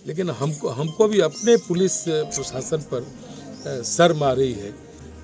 लेकिन हमको भी अपने पुलिस प्रशासन पर शर्म आ रही है।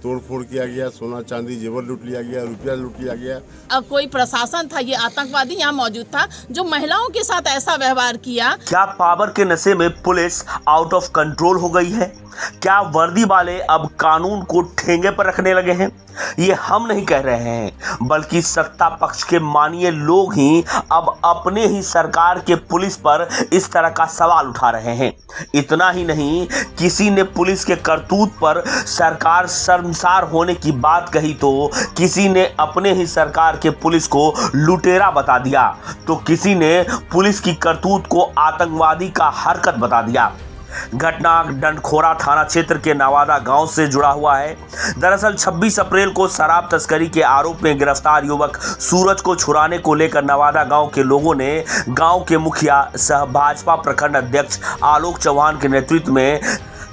तोड़फोड़ किया गया, सोना चांदी जेवर लूट लिया गया, रुपया लूट लिया गया। अब कोई प्रशासन था, ये आतंकवादी यहाँ मौजूद था जो महिलाओं के साथ ऐसा व्यवहार किया। क्या पावर के नशे में पुलिस आउट ऑफ कंट्रोल हो गई है? क्या वर्दी वाले अब कानून को ठेंगे पर रखने लगे हैं? ये हम नहीं कह रहे हैं, बल्कि सत्ता पक्ष के मानिए लोग ही अब अपने ही सरकार के पुलिस पर इस तरह का सवाल उठा रहे हैं। इतना ही नहीं, किसी ने पुलिस के करतूत पर सरकार शर्मसार होने की बात कही तो किसी ने अपने ही सरकार के पुलिस को लुटेरा बता दिया, तो किसी ने पुलिस की करतूत को आतंकवादी का हरकत बता दिया। घटना डंडखोरा थाना क्षेत्र के नवादा गांव से जुड़ा हुआ है। दरअसल 26 अप्रैल को शराब तस्करी के आरोप में गिरफ्तार युवक सूरज को छुड़ाने को लेकर नवादा गांव के लोगों ने गांव के मुखिया सह भाजपा प्रखंड अध्यक्ष आलोक चौहान के नेतृत्व में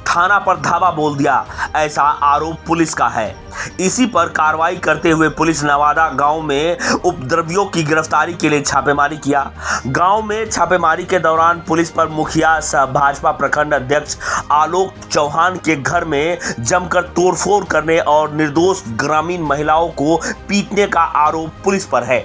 थाना पर धावा बोल दिया, ऐसा आरोप पुलिस का है। इसी पर कार्रवाई करते हुए पुलिस नवादा गांव में उपद्रवियों की गिरफ्तारी के लिए छापेमारी किया। गांव में छापेमारी के दौरान पुलिस पर मुखिया सह भाजपा प्रखंड अध्यक्ष आलोक चौहान के घर में जमकर तोड़फोड़ करने और निर्दोष ग्रामीण महिलाओं को पीटने का आरोप पुलिस पर है।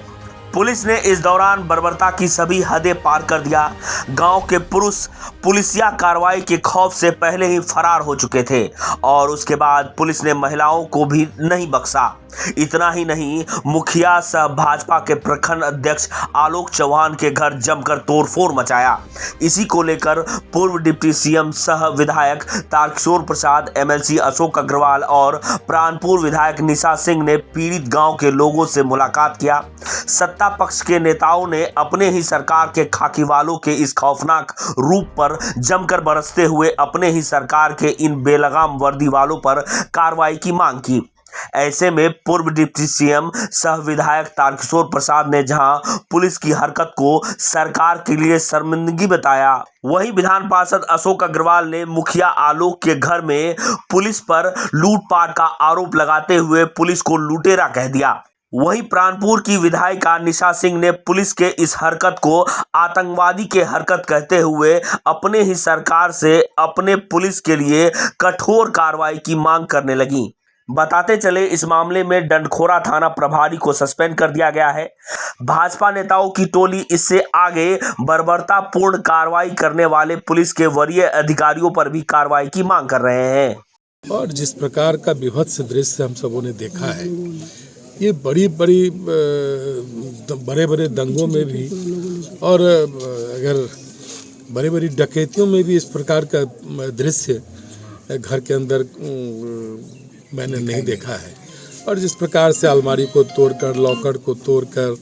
पुलिस ने इस दौरान बर्बरता की सभी हदें पार कर दिया। गांव के पुरुष पुलिसिया कार्रवाई के खौफ से पहले ही फरार हो चुके थे और उसके बाद पुलिस ने महिलाओं को भी नहीं बख्शा। इतना ही नहीं, मुखिया सह भाजपा के प्रखंड अध्यक्ष आलोक चौहान के घर जमकर तोड़फोड़ मचाया। इसी को लेकर पूर्व डिप्टी सीएम सह विधायक तारकिशोर प्रसाद, एमएलसी अशोक अग्रवाल और प्राणपुर विधायक निशा सिंह ने पीड़ित गांव के लोगों से मुलाकात किया। सत्ता पक्ष के नेताओं ने अपने ही सरकार के खाकी वालों के इस खौफनाक रूप पर जमकर बरसते हुए अपने ही सरकार के इन बेलगाम वर्दी वालों पर कार्रवाई की मांग की। ऐसे में पूर्व डिप्टी सीएम सह विधायक तारकिशोर प्रसाद ने जहां पुलिस की हरकत को सरकार के लिए शर्मिंदगी बताया, वहीं विधान पार्षद अशोक अग्रवाल ने मुखिया आलोक के घर में पुलिस पर लूटपाट का आरोप लगाते हुए पुलिस को लुटेरा कह दिया। वहीं प्राणपुर की विधायिका निशा सिंह ने पुलिस के इस हरकत को आतंकवादी के हरकत कहते हुए अपने ही सरकार से अपने पुलिस के लिए कठोर कार्रवाई की मांग करने लगी। बताते चले, इस मामले में डंडखोरा थाना प्रभारी को सस्पेंड कर दिया गया है। भाजपा नेताओं की टोली इससे आगे बर्बरतापूर्ण कार्रवाई करने वाले पुलिस के वरीय अधिकारियों पर भी कार्रवाई की मांग कर रहे हैं। और जिस प्रकार का विभत्स दृश्य हम सबों ने देखा है, ये बड़े बड़े दंगों में भी और अगर बड़ी बड़ी डकैतियों में भी इस प्रकार का दृश्य घर के अंदर मैंने नहीं देखा है। और जिस प्रकार से अलमारी को तोड़कर, लॉकर को तोड़कर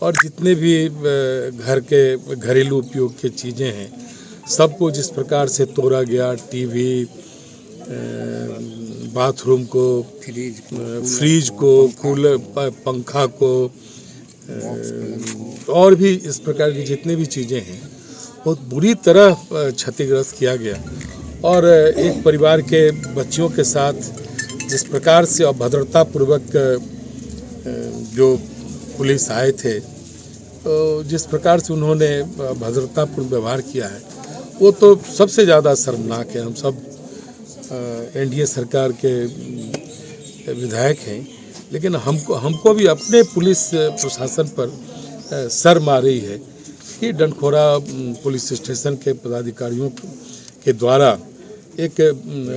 और जितने भी घर के घरेलू उपयोग की चीज़ें हैं सबको जिस प्रकार से तोड़ा गया, टीवी, बाथरूम को, फ्रिज को, कूलर, पंखा को और भी इस प्रकार की जितने भी चीज़ें हैं बहुत बुरी तरह क्षतिग्रस्त किया गया। और एक परिवार के बच्चियों के साथ जिस प्रकार से अभद्रतापूर्वक जो पुलिस आए थे, तो जिस प्रकार से उन्होंने अभद्रतापूर्ण व्यवहार किया है वो तो सबसे ज़्यादा शर्मनाक है। हम सब एनडीए सरकार के विधायक हैं, लेकिन हमको भी अपने पुलिस प्रशासन पर शर्म आ रही है कि डंडखोरा पुलिस स्टेशन के पदाधिकारियों के द्वारा एक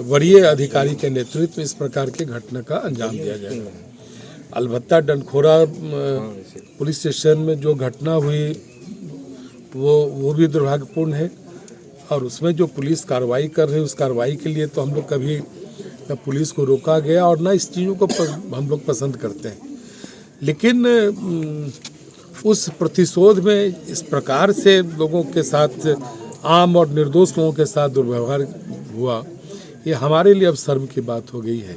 वरीय अधिकारी के नेतृत्व में इस प्रकार के घटना का अंजाम दिया जाएगा। अलबत्ता डंडखोरा पुलिस स्टेशन में जो घटना हुई वो भी दुर्भाग्यपूर्ण है और उसमें जो पुलिस कार्रवाई कर रही है उस कार्रवाई के लिए तो हम लोग कभी न पुलिस को रोका गया और न इस चीज़ों को हम लोग पसंद करते हैं। लेकिन उस प्रतिशोध में इस प्रकार से लोगों के साथ, आम और निर्दोष लोगों के साथ दुर्व्यवहार हुआ, ये हमारे लिए अब शर्म की बात हो गई है।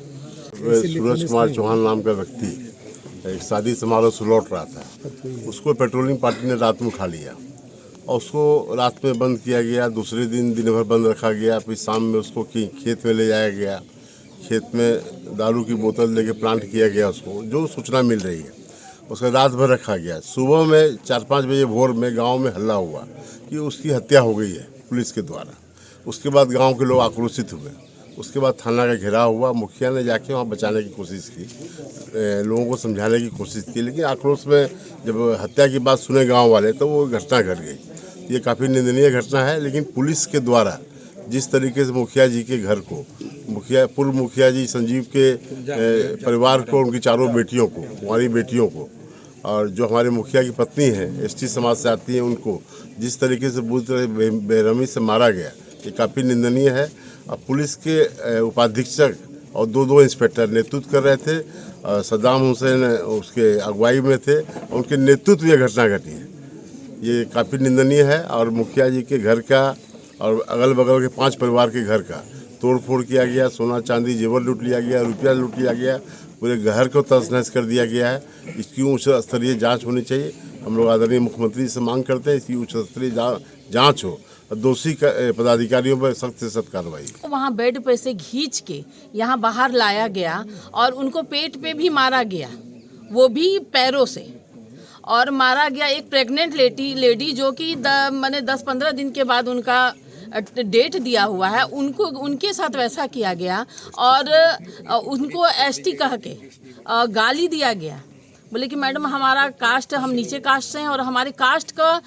सूरज कुमार चौहान नाम का व्यक्ति एक शादी समारोह से लौट रहा था, उसको पेट्रोलिंग पार्टी ने रात में उठा लिया और उसको रात में बंद किया गया। दूसरे दिन भर बंद रखा गया। फिर शाम में उसको खेत में ले जाया गया। खेत में दारू की बोतल लेके प्लांट किया गया। उसको जो सूचना मिल रही है उसका रात भर रखा गया। सुबह में 4-5 बजे भोर में गांव में हल्ला हुआ कि उसकी हत्या हो गई है। पुलिस के द्वारा। उसके बाद गांव के लोग आक्रोशित हुए। उसके बाद थाना का घेराव हुआ। मुखिया ने जाके वहाँ बचाने की कोशिश की, लोगों को समझाने की कोशिश की, लेकिन आक्रोश में जब हत्या की बात सुने गांव वाले तो वो घटना घट गई। ये काफ़ी निंदनीय घटना है। लेकिन पुलिस के द्वारा जिस तरीके से मुखिया जी के घर को, पूर्व मुखिया जी संजीव के परिवार को, उनकी चारों बेटियों को, कुंवारी बेटियों को, और जो हमारे मुखिया की पत्नी है एसटी समाज से आती है, उनको जिस तरीके से बुरी तरह बेरहमी से मारा गया, ये काफ़ी निंदनीय है। और पुलिस के उपाधीक्षक और दो इंस्पेक्टर नेतृत्व कर रहे थे। सद्दाम हुसैन उसके अगुवाई में थे, उनके नेतृत्व में घटना घटी है। ये काफ़ी निंदनीय है। और मुखिया जी के घर का और अगल बगल के 5 परिवार के घर का तोड़ फोड़ किया गया, सोना चांदी जेवर लूट लिया गया, रुपया लूट लिया गया, पूरे घर को तहस नहस कर दिया गया है। इसकी उच्च स्तरीय जांच होनी चाहिए। हम लोग आदरणीय मुख्यमंत्री से मांग करते हैं इसकी उच्च स्तरीय जांच हो और दोषी पदाधिकारियों पर सख्त से सख्त कार्रवाई। वहाँ बेड पे से खींच के यहाँ बाहर लाया गया और उनको पेट पे भी मारा गया, वो भी पैरों से, और मारा गया एक प्रेग्नेंट लेडी जो कि मैंने 10-15 दिन के बाद उनका डेट दिया हुआ है, उनको उनके साथ वैसा किया गया और उनको एसटी कह के गाली दिया गया। बोले कि मैडम हमारा कास्ट, हम नीचे कास्ट से हैं और हमारे कास्ट का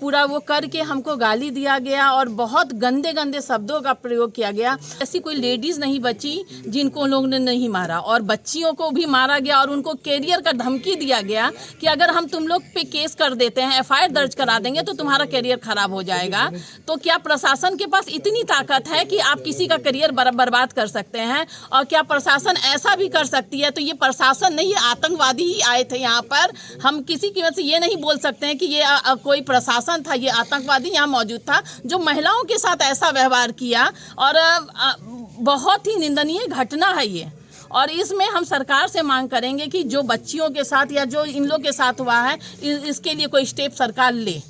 पूरा वो करके हमको गाली दिया गया और बहुत गंदे गंदे शब्दों का प्रयोग किया गया। ऐसी कोई लेडीज़ नहीं बची जिनको लोग ने नहीं मारा, और बच्चियों को भी मारा गया और उनको कैरियर का धमकी दिया गया कि अगर हम तुम लोग पे केस कर देते हैं, FIR दर्ज करा देंगे तो तुम्हारा कैरियर खराब हो जाएगा। तो क्या प्रशासन के पास इतनी ताकत है कि आप किसी का करियर बर्बाद कर सकते हैं? और क्या प्रशासन ऐसा भी कर सकती है? तो ये प्रशासन नहीं, ये आतंकवादी ही आए थे यहाँ पर। हम किसी की वजह से ये नहीं बोल सकते हैं कि ये कोई प्रशासन था, ये आतंकवादी यहाँ मौजूद था जो महिलाओं के साथ ऐसा व्यवहार किया, और बहुत ही निंदनीय घटना है ये। और इसमें हम सरकार से मांग करेंगे कि जो बच्चियों के साथ या जो इन लोग के साथ हुआ है, इसके लिए कोई स्टेप सरकार ले।